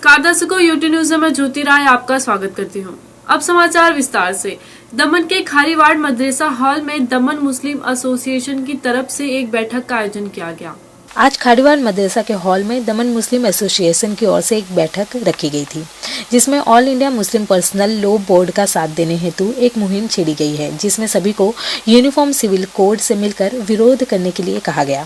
नमस्कार दर्शकों, UT news में मैं ज्योति राय आपका स्वागत करती हूं। अब समाचार विस्तार से। दमन के खारीवाड़ मदरसा हॉल में दमन मुस्लिम एसोसिएशन की तरफ से एक बैठक का आयोजन किया गया। आज खारीवाड़ मदरसा के हॉल में दमन मुस्लिम एसोसिएशन की ओर से एक बैठक रखी गई थी, जिसमें all India Muslim personal law board का साथ देने हेतु एक मुहिम छेड़ी गई है, जिसमें सभी को यूनिफॉर्म सिविल कोड से मिलकर विरोध करने के लिए कहा गया।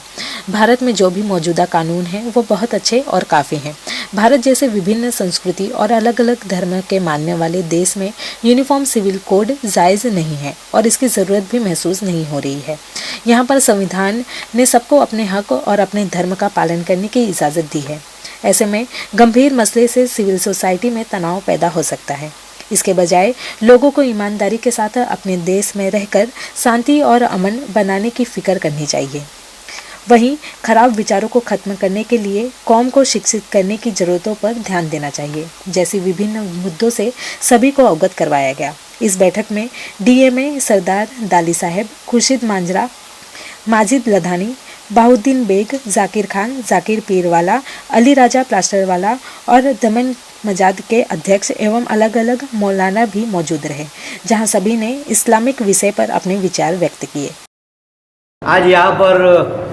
भारत में जो भी मौजूदा कानून हैं वो बहुत अच्छे और काफ़ी हैं। भारत जैसे विभिन्न संस्कृति और अलग अलग धर्म के मानने वाले देश में यूनिफॉर्म सिविल कोड जायज़ नहीं है और इसकी ज़रूरत भी महसूस नहीं हो रही है। यहाँ पर संविधान ने सबको अपने हक और अपने धर्म का पालन करने की इजाज़त दी है। ऐसे में गंभीर मसले से सिविल सोसाइटी में तनाव पैदा हो सकता है। इसके बजाय लोगों को ईमानदारी के साथ अपने देश में रहकर शांति और अमन बनाने की फिक्र करनी चाहिए। वहीं खराब विचारों को खत्म करने के लिए कौम को शिक्षित करने की ज़रूरतों पर ध्यान देना चाहिए, जैसी विभिन्न मुद्दों से सभी को अवगत करवाया गया। इस बैठक में डीएमए सरदार दाली साहब, खुर्शीद मांजरा, माजिद लधानी, बाहुद्दीन बेग, जाकिर खान, जाकिर पीरवाला, अली राजा प्लास्टरवाला और दमन मजाद के अध्यक्ष एवं अलग अलग मौलाना भी मौजूद रहे, जहां सभी ने इस्लामिक विषय पर अपने विचार व्यक्त किए। आज यहाँ पर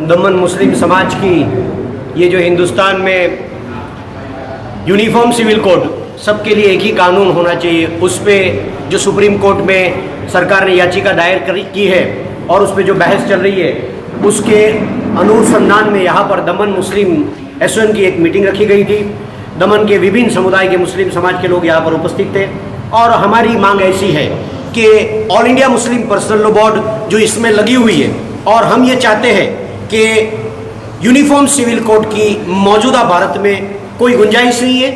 दमन मुस्लिम समाज की ये जो हिंदुस्तान में यूनिफॉर्म सिविल कोड सबके लिए एक ही कानून होना चाहिए, उस पर जो सुप्रीम कोर्ट में सरकार ने याचिका दायर की है और उस पर जो बहस चल रही है, उसके अनुसंधान में यहाँ पर दमन मुस्लिम एसोसिएशन की एक मीटिंग रखी गई थी। दमन के विभिन्न समुदाय के मुस्लिम समाज के लोग यहाँ पर उपस्थित थे और हमारी मांग ऐसी है कि all India Muslim personal law board जो इसमें लगी हुई है और हम ये चाहते हैं कि यूनिफॉर्म सिविल कोड की मौजूदा भारत में कोई गुंजाइश नहीं है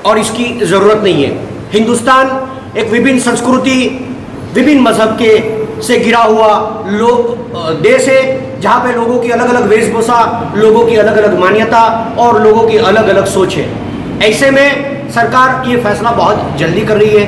और इसकी ज़रूरत नहीं है। हिंदुस्तान एक विभिन्न संस्कृति, विभिन्न मजहब के से घिरा हुआ देश है, जहाँ पे लोगों की अलग अलग वेशभूषा, लोगों की अलग अलग मान्यता और लोगों की अलग अलग सोच है। ऐसे में सरकार ये फैसला बहुत जल्दी कर रही है।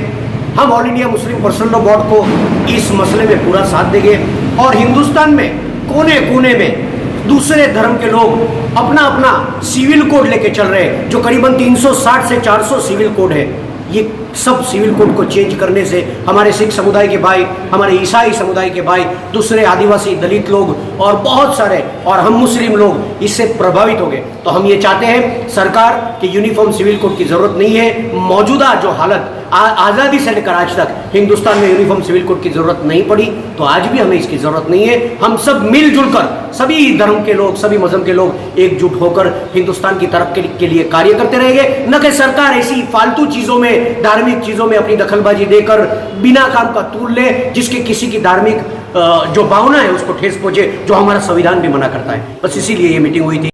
हम all India Muslim personal law board को इस मसले में पूरा साथ देंगे और हिंदुस्तान में कोने कोने में दूसरे धर्म के लोग अपना अपना सिविल कोड लेके चल रहे हैं, जो करीबन 360 से 400 सिविल कोड है। ये सब सिविल कोड को चेंज करने से हमारे सिख समुदाय के भाई, हमारे ईसाई समुदाय के भाई, दूसरे आदिवासी दलित लोग और बहुत सारे और हम मुस्लिम लोग इससे प्रभावित हो गए। तो हम ये चाहते हैं सरकार कि यूनिफॉर्म सिविल कोड की ज़रूरत नहीं है। मौजूदा जो हालत आज़ादी से लेकर आज तक हिंदुस्तान में यूनिफॉर्म सिविल कोड की ज़रूरत नहीं पड़ी, तो आज भी हमें इसकी ज़रूरत नहीं है। हम सब मिलजुल कर, सभी धर्म के लोग, सभी मजहब के लोग एकजुट होकर हिंदुस्तान की तरक्की के लिए कार्य करते रहेंगे, न कि सरकार ऐसी फालतू चीज़ों में, धार्मिक चीज़ों में अपनी दखलबाजी देकर बिना काम का तूल ले, जिसके किसी की धार्मिक जो भावना है उसको ठेस पहुंचे, जो हमारा संविधान भी मना करता है। बस इसीलिए ये मीटिंग हुई थी।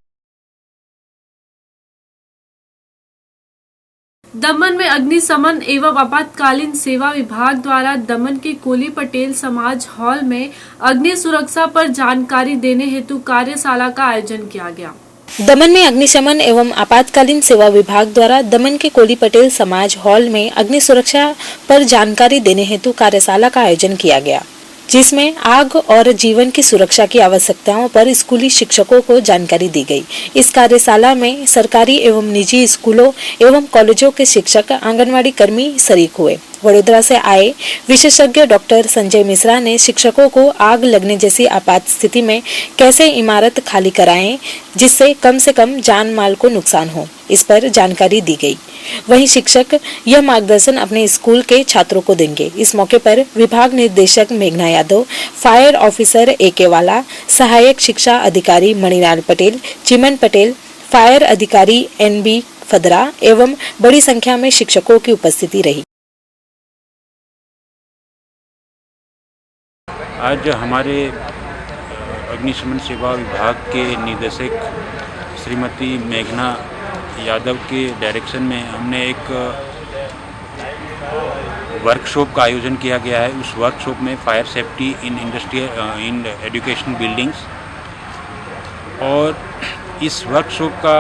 दमन में अग्निशमन एवं आपातकालीन सेवा विभाग द्वारा दमन के कोली पटेल समाज हॉल में अग्नि सुरक्षा पर जानकारी देने हेतु कार्यशाला का आयोजन किया गया। दमन में अग्निशमन एवं आपातकालीन सेवा विभाग द्वारा दमन के कोली पटेल समाज हॉल में अग्नि सुरक्षा पर जानकारी देने हेतु कार्यशाला का आयोजन किया गया, जिसमें आग और जीवन की सुरक्षा की आवश्यकताओं पर स्कूली शिक्षकों को जानकारी दी गई। इस कार्यशाला में सरकारी एवं निजी स्कूलों एवं कॉलेजों के शिक्षक, आंगनवाड़ी कर्मी शरीक हुए। वडोदरा से आए विशेषज्ञ डॉक्टर संजय मिश्रा ने शिक्षकों को आग लगने जैसी आपात स्थिति में कैसे इमारत खाली कराएं जिससे कम से कम जान माल को नुकसान हो, इस पर जानकारी दी गई। वहीं शिक्षक यह मार्गदर्शन अपने स्कूल के छात्रों को देंगे। इस मौके पर विभाग निर्देशक मेघना यादव, फायर ऑफिसर एके वाला, सहायक शिक्षा अधिकारी मणिलाल पटेल, चिमन पटेल, फायर अधिकारी NB फदरा एवं बड़ी संख्या में शिक्षकों की उपस्थिति रही। आज हमारे अग्निशमन सेवा विभाग के निदेशक श्रीमती मेघना यादव के डायरेक्शन में हमने एक वर्कशॉप का आयोजन किया गया है। उस वर्कशॉप में fire safety in industrial in education buildings, और इस वर्कशॉप का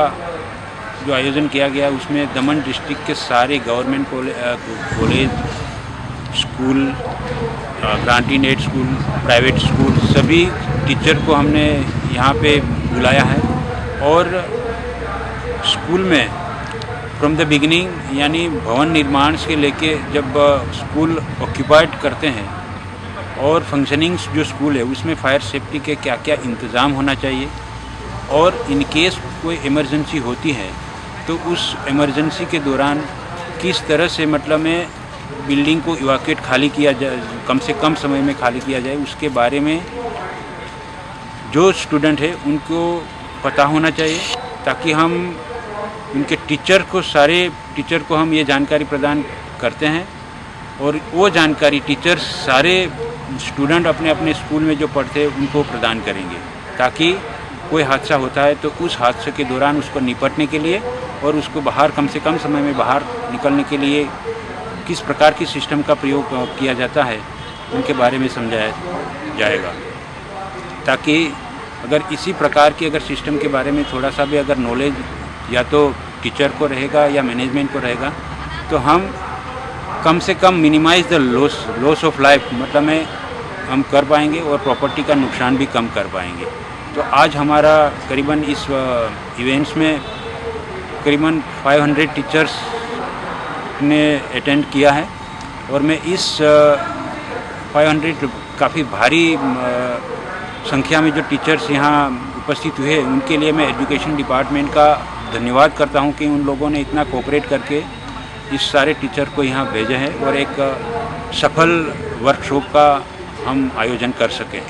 जो आयोजन किया गया उसमें दमन डिस्ट्रिक्ट के सारे government college, school, grant in aid school, private school, सभी टीचर को हमने यहाँ पे बुलाया है और स्कूल में फ्रॉम द बिगिनिंग, यानी भवन निर्माण से लेके जब स्कूल ऑक्यूपाइड करते हैं और फंक्शनिंग जो स्कूल है उसमें फायर सेफ्टी के क्या क्या इंतज़ाम होना चाहिए, और इन केस कोई इमरजेंसी होती है तो उस इमरजेंसी के दौरान किस तरह से मतलब में बिल्डिंग को इवाक्यूएट खाली किया जाए, कम से कम समय में खाली किया जाए, उसके बारे में जो स्टूडेंट है उनको पता होना चाहिए, ताकि हम उनके सारे टीचर को हम ये जानकारी प्रदान करते हैं और वो जानकारी टीचर सारे स्टूडेंट अपने अपने स्कूल में जो पढ़ते हैं उनको प्रदान करेंगे, ताकि कोई हादसा होता है तो उस हादसे के दौरान उसको निपटने के लिए और उसको बाहर कम से कम समय में बाहर निकलने के लिए किस प्रकार की सिस्टम का प्रयोग किया जाता है उनके बारे में समझाया जाएगा, ताकि अगर इसी प्रकार की अगर सिस्टम के बारे में थोड़ा सा भी अगर नॉलेज या तो टीचर को रहेगा या मैनेजमेंट को रहेगा तो हम कम से कम minimise the loss of life मतलब में हम कर पाएंगे और प्रॉपर्टी का नुकसान भी कम कर पाएंगे। तो आज हमारा करीबन इस इवेंट्स में करीबन 500 टीचर्स ने अटेंड किया है और मैं इस 500 काफ़ी भारी संख्या में जो टीचर्स यहाँ उपस्थित हुए उनके लिए मैं एजुकेशन डिपार्टमेंट का धन्यवाद करता हूँ कि उन लोगों ने इतना कोऑपरेट करके इस सारे टीचर को यहाँ भेजे हैं और एक सफल वर्कशॉप का हम आयोजन कर सकें।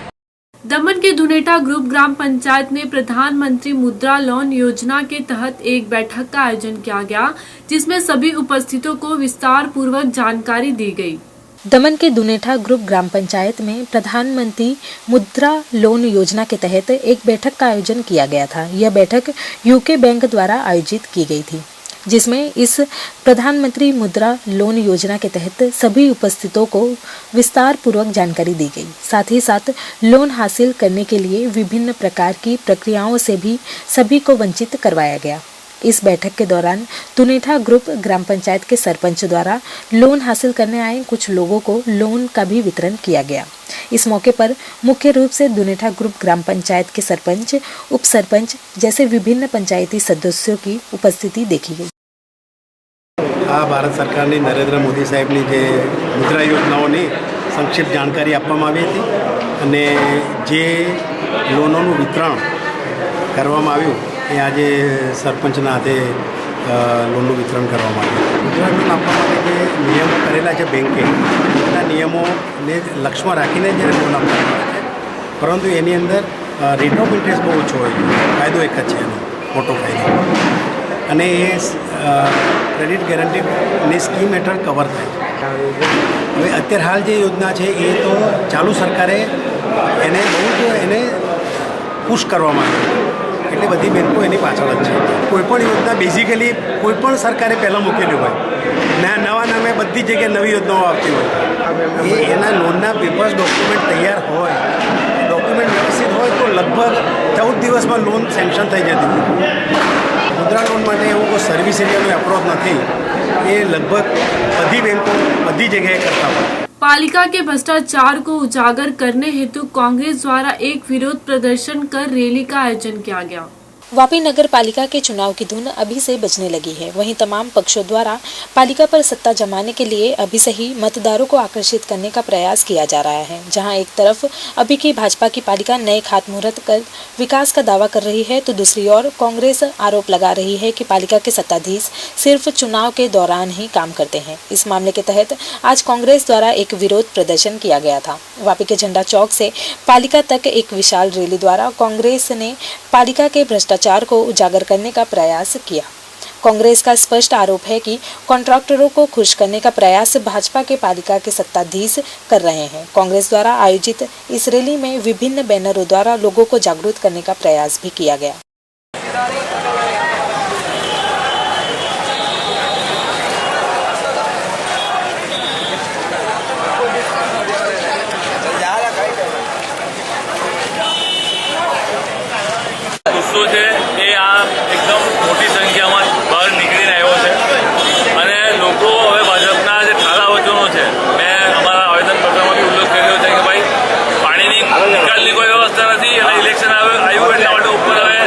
दमन के दुनेटा ग्रुप ग्राम पंचायत में प्रधानमंत्री मुद्रा लोन योजना के तहत एक बैठक का आयोजन किया गया, जिसमें सभी उपस्थितों को विस्तार पूर्वक जानकारी दी गई। दमन के दुनेठा ग्रुप ग्राम पंचायत में प्रधानमंत्री मुद्रा लोन योजना के तहत एक बैठक का आयोजन किया गया था। यह बैठक यूके बैंक द्वारा आयोजित की गई थी, जिसमें इस प्रधानमंत्री मुद्रा लोन योजना के तहत सभी उपस्थितों को विस्तार पूर्वक जानकारी दी गई। साथ ही साथ लोन हासिल करने के लिए विभिन्न प्रकार की प्रक्रियाओं से भी सभी को वंचित करवाया गया। इस बैठक के दौरान दुनेठा ग्रुप ग्राम पंचायत के सरपंच द्वारा लोन हासिल करने आए कुछ लोगों को लोन का भी वितरण किया गया। इस मौके पर मुख्य रूप से दुनेठा ग्रुप ग्राम पंचायत के सरपंच, उप सरपंच जैसे विभिन्न पंचायती सदस्यों की उपस्थिति देखी गई। भारत सरकार ने नरेंद्र मोदी साहेब ने जे मुद्रा योजनाओं ने संक्षिप्त जानकारी आपवामां आवी हती अने जे लोनों वितरण करवामां आव्युं એ આજે સરપંચના હાથે લોનનું વિતરણ કરવામાં આવ્યું। ગુજરાત લોન આપવા માટે જે નિયમો કરેલા છે બેંકે એના નિયમોને લક્ષ્યમાં રાખીને જ લોન આપવામાં આવે છે, પરંતુ એની અંદર રેટ ઓફ ઇન્ટરેસ્ટ બહુ ઓછો હોય છે। ફાયદો એક જ છે એનો મોટો ફાયદો, અને એ ક્રેડિટ ગેરંટીની સ્કીમ હેઠળ કવર થાય છે। હવે અત્યારે હાલ જે યોજના છે એ તો ચાલુ સરકારે એને બહુ જ એને પુશ કરવામાં આવી, એટલે બધી બેંકો એની પાછળ જ છે। કોઈપણ યોજના બેઝિકલી કોઈપણ સરકારે પહેલાં મૂકેલી હોય, નવા નામે બધી જગ્યાએ નવી યોજનાઓ આવતી હોય, એ એના લોનના પેપર્સ ડોક્યુમેન્ટ તૈયાર હોય, ડોક્યુમેન્ટ વ્યવસ્થિત હોય તો લગભગ 14 દિવસમાં લોન સેન્કશન થઈ જતી હોય। મુદ્રા લોન માટે એવું કોઈ સર્વિસ એરિયાનો એપ્રોચ નથી, એ લગભગ બધી બેંકો બધી જગ્યાએ કરતા હોય। पालिका के भ्रष्टाचार को उजागर करने हेतु कांग्रेस द्वारा एक विरोध प्रदर्शन कर रैली का आयोजन किया गया। वापी नगर पालिका के चुनाव की धुन अभी से बजने लगी है। वहीं तमाम पक्षों द्वारा पालिका पर सत्ता जमाने के लिए अभी से ही मतदारों को आकर्षित करने का प्रयास किया जा रहा है। जहां एक तरफ अभी की भाजपा की पालिका नए खातमुहूर्त कर विकास का दावा कर रही है, तो दूसरी ओर कांग्रेस आरोप लगा रही है कि पालिका के सत्ताधीश सिर्फ चुनाव के दौरान ही काम करते हैं। इस मामले के तहत आज कांग्रेस द्वारा एक विरोध प्रदर्शन किया गया था। वापी के झंडा चौक से पालिका तक एक विशाल रैली द्वारा कांग्रेस ने पालिका के भ्रष्टाचार को उजागर करने का प्रयास किया। कांग्रेस का स्पष्ट आरोप है कि कॉन्ट्रैक्टरों को खुश करने का प्रयास भाजपा के पालिका के सत्ताधीश कर रहे हैं। कांग्रेस द्वारा आयोजित इस रैली में विभिन्न बैनरों द्वारा लोगों को जागरूक करने का प्रयास भी किया गया। ગુસ્સો છે એ આ એકદમ મોટી સંખ્યામાં બહાર નીકળીને આવ્યો છે અને લોકો હવે ભાજપના જે ઠાલાવચનો છે, મેં અમારા આવેદનપત્રમાં બી ઉલ્લેખ કર્યો છે કે ભાઈ પાણીની નિકાલની કોઈ વ્યવસ્થા નથી અને ઇલેક્શન આવ્યું એટલા માટે ઉપર હવે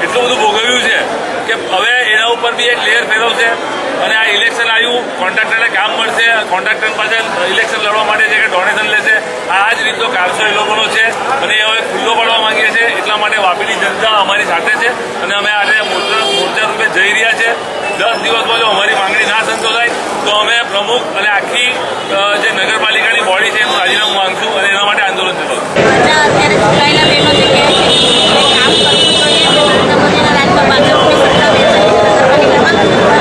એટલું બધું ભોગવ્યું છે કે હવે એના ઉપર બી એક લેયર ફેરવશે અને આ ઇલેક્શન આવ્યું, કોન્ટ્રાક્ટરને કામ મળશે, કોન્ટ્રાક્ટર પાસે ઇલેક્શન લડવા માટે છે કે ડોનેશન લેશે, આ જ રીતનો કારસો એ લોકોનો છે અને એ હવે ખુલ્લો પાડવા માંગીએ છીએ. એટલા માટે વાપીની જનતા અમારી સાથે છે અને અમે આજે મોરચા રૂપે જઈ રહ્યા છે. 10 દિવસમાં જો અમારી માંગણી ના સંતોષાય તો અમે પ્રમુખ અને આખી જે નગરપાલિકાની બોડી છે એનું રાજીનામું માંગશું અને એના માટે આંદોલન ચલાવશું. અત્યારે ચૂંટાયેલા બહેનો જે કહે છે કે કામ કરવું જોઈએ, નરેન્દ્ર મોદીના રાજમાં ભાજપની સત્તા નગરપાલિકામાં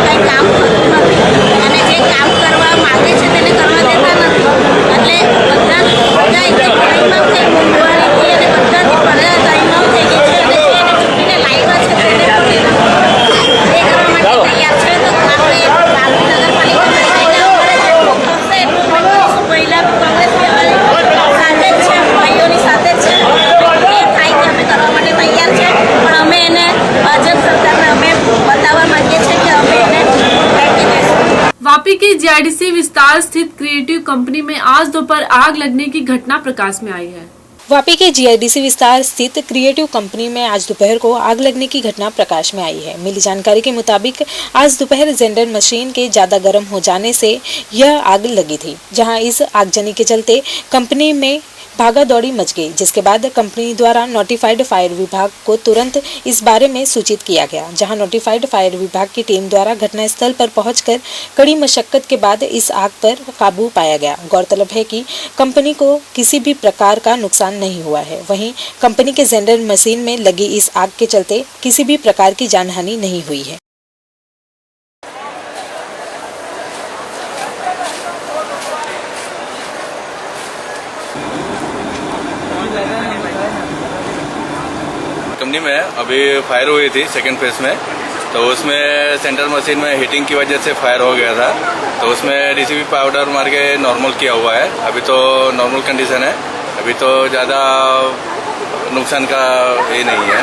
કંઈ કામ કરતું નથી અને જે કામ કરવા માંગે છે તેને કરવા દેતા નથી. એટલે બધા એક લાઈનમાં કંઈ મોંઘવારીથી અને બધાથી લાઈનમાં થઈ ગઈ છે અને જે એને ચૂંટીને લાવ્યા છે તેને પણ એ કરવા માટે તૈયાર છે. તો આપણે વાપી નગરપાલિકામાં જઈને અમારે જેટલું થશે એટલું અમે કરીશું. પહેલા કોંગ્રેસ સાથે જ છે, ભાઈઓની સાથે જ છે, એ થાય કે અમે કરવા માટે તૈયાર છે, પણ અમે એને ભાજપ સરકારને અમે બતાવવા માંગીએ છીએ કે અમે એને ફેંકી દઈશું. वापी के जीआईडीसी विस्तार स्थित क्रिएटिव कंपनी में आज दोपहर आग लगने की घटना प्रकाश में आई है. वापी के जीआईडीसी विस्तार स्थित क्रिएटिव कंपनी में आज दोपहर को आग लगने की घटना प्रकाश में आई है. मिली जानकारी के मुताबिक आज दोपहर जेंडर मशीन के ज्यादा गर्म हो जाने से यह आग लगी थी, जहां इस आगजनी के चलते कंपनी में भागा दौड़ी मच गई, जिसके बाद कंपनी द्वारा नोटिफाइड फायर विभाग को तुरंत इस बारे में सूचित किया गया, जहां नोटिफाइड फायर विभाग की टीम द्वारा घटनास्थल पर पहुंचकर कड़ी मशक्कत के बाद इस आग पर काबू पाया गया. गौरतलब है कि कंपनी को किसी भी प्रकार का नुकसान नहीं हुआ है. वहीं कंपनी के जेंडर मशीन में लगी इस आग के चलते किसी भी प्रकार की जानहानि नहीं हुई है. कंपनी में अभी फायर हुई थी सेकंड फेज में, तो उसमें सेंटर मशीन में हीटिंग की वजह से फायर हो गया था. तो उसमें डीसीपी पाउडर मार के नॉर्मल किया हुआ है. अभी तो नॉर्मल कंडीशन है, अभी तो ज़्यादा नुकसान का ये नहीं है,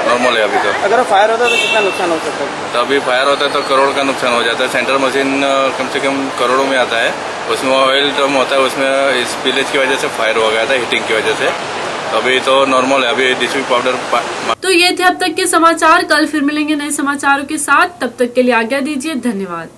नॉर्मल है अभी तो. अगर फायर होता तो कितना नुकसान हो सकता है? तो अभी फायर होता है तो करोड़ का नुकसान हो जाता है. सेंटर मशीन कम से कम करोड़ों में आता है. उसमें ऑयल ड्रम होता है, उसमें इस स्पिलेज की वजह से फायर हो गया था, हीटिंग की वजह से. अभी तो नॉर्मल है, अभी डीसीपी पाउडर. तो ये थे अब तक के समाचार. कल फिर मिलेंगे नए समाचारों के साथ. तब तक के लिए आज्ञा दीजिए. धन्यवाद.